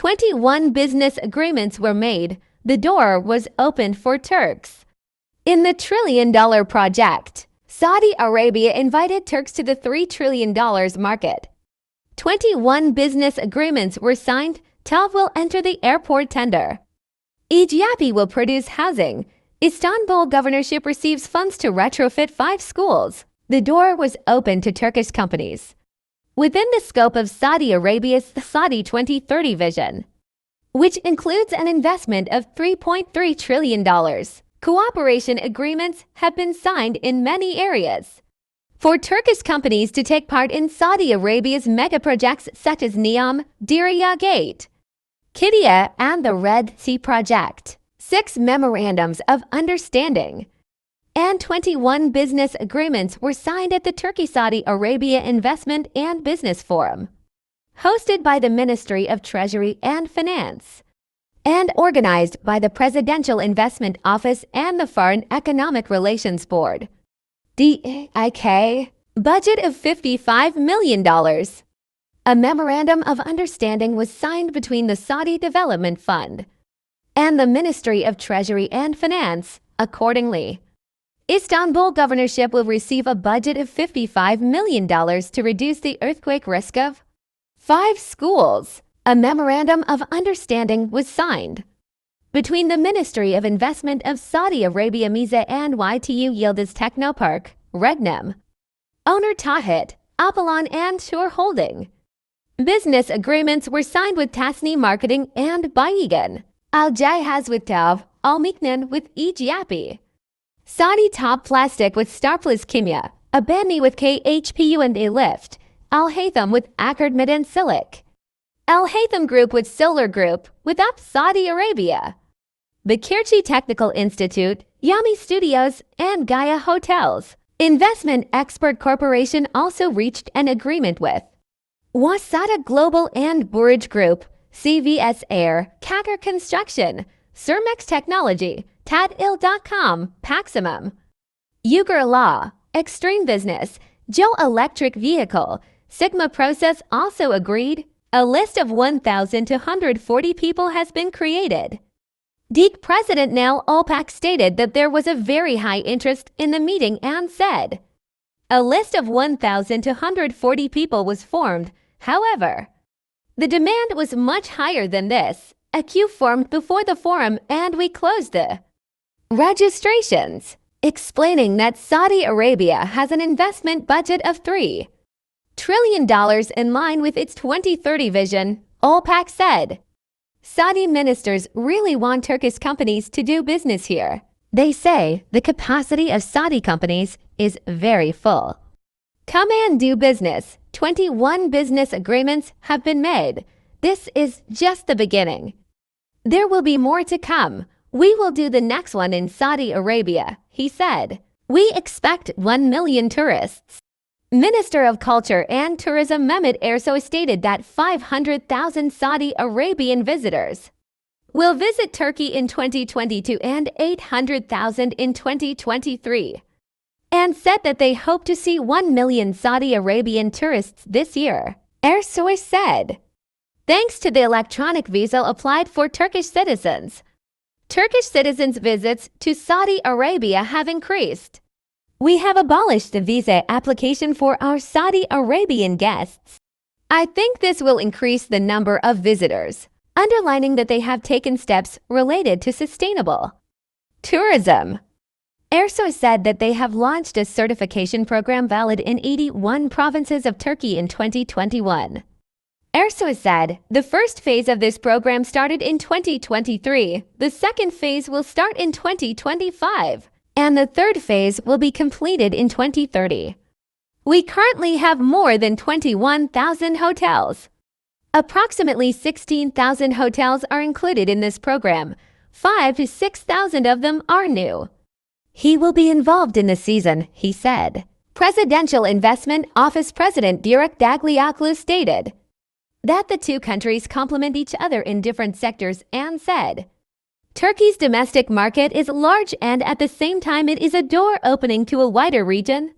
21 business agreements were made. The door was opened for Turks. In the trillion-dollar project, Saudi Arabia invited Turks to the $3 trillion market. 21 business agreements were signed. 12 will enter the airport tender. Ege Yapı will produce housing. Istanbul Governorship receives funds to retrofit 5 schools. The door was open to Turkish companies within the scope of Saudi Arabia's Saudi 2030 vision, which includes an investment of $3.3 trillion. Cooperation agreements have been signed in many areas for Turkish companies to take part in Saudi Arabia's mega projects such as Neom, Diriyah Gate, Qiddiya, and the Red Sea project. 6 memorandums of understanding and 21 business agreements were signed at the Turkey-Saudi Arabia Investment and Business Forum, hosted by the Ministry of Treasury and Finance, and organized by the Presidential Investment Office and the Foreign Economic Relations Board. DEIK, budget of $55 million. A memorandum of understanding was signed between the Saudi Development Fund and the Ministry of Treasury and Finance. Accordingly, Istanbul Governorship will receive a budget of $55 million to reduce the earthquake risk of 5 schools. A memorandum of understanding was signed between the Ministry of Investment of Saudi Arabia Miza and YTU Yildiz Technopark, Regnem, owner Tahit, Apollon and Shore Holding. Business agreements were signed with Tasni Marketing and Bayigan, Al-Jihaz with Tav, Al-Miknan with Ege Yapı, Saudi Top Plastic with Starplus Kimya, Abani with KHPU and A-Lift, Al-Haytham with Akkad Medan Silik, Al-Haytham Group with Solar Group with Up Saudi Arabia, Bakirci Technical Institute, Yami Studios, and Gaia Hotels. Investment Expert Corporation also reached an agreement with Wasata Global and Burj Group, CVS Air, Kakar Construction, Cermex Technology, Tadil.com, Paximum, Uyghur Law, Extreme Business, Joe Electric Vehicle, Sigma Process also agreed. A list of 1,240 people has been created. DEIK President Nail Olpak stated that there was a very high interest in the meeting and said, a list of 1,240 people was formed. However, the demand was much higher than this. A queue formed before the forum and we closed the registrations, explaining that Saudi Arabia has an investment budget of $3 trillion in line with its 2030 vision, Olpak said. Saudi ministers really want Turkish companies to do business here. They say the capacity of Saudi companies is very full. Come and do business. 21 business agreements have been made. This is just the beginning. There will be more to come. We will do the next one in Saudi Arabia, he said. We expect 1 million tourists. Minister of Culture and Tourism Mehmet Ersoy stated that 500,000 Saudi Arabian visitors will visit Turkey in 2022 and 800,000 in 2023, and said that they hope to see 1 million Saudi Arabian tourists this year. Ersoy said, thanks to the electronic visa applied for Turkish citizens, Turkish citizens' visits to Saudi Arabia have increased. We have abolished the visa application for our Saudi Arabian guests. I think this will increase the number of visitors, underlining that they have taken steps related to sustainable tourism. Ersoy said that they have launched a certification program valid in 81 provinces of Turkey in 2021. Ersoy said, the first phase of this program started in 2023, the second phase will start in 2025, and the third phase will be completed in 2030. We currently have more than 21,000 hotels. Approximately 16,000 hotels are included in this program. 5,000 to 6,000 of them are new. He will be involved in the season, he said. Presidential Investment Office President Diriyah Gate stated that the two countries complement each other in different sectors and said, Turkey's domestic market is large and at the same time it is a door opening to a wider region.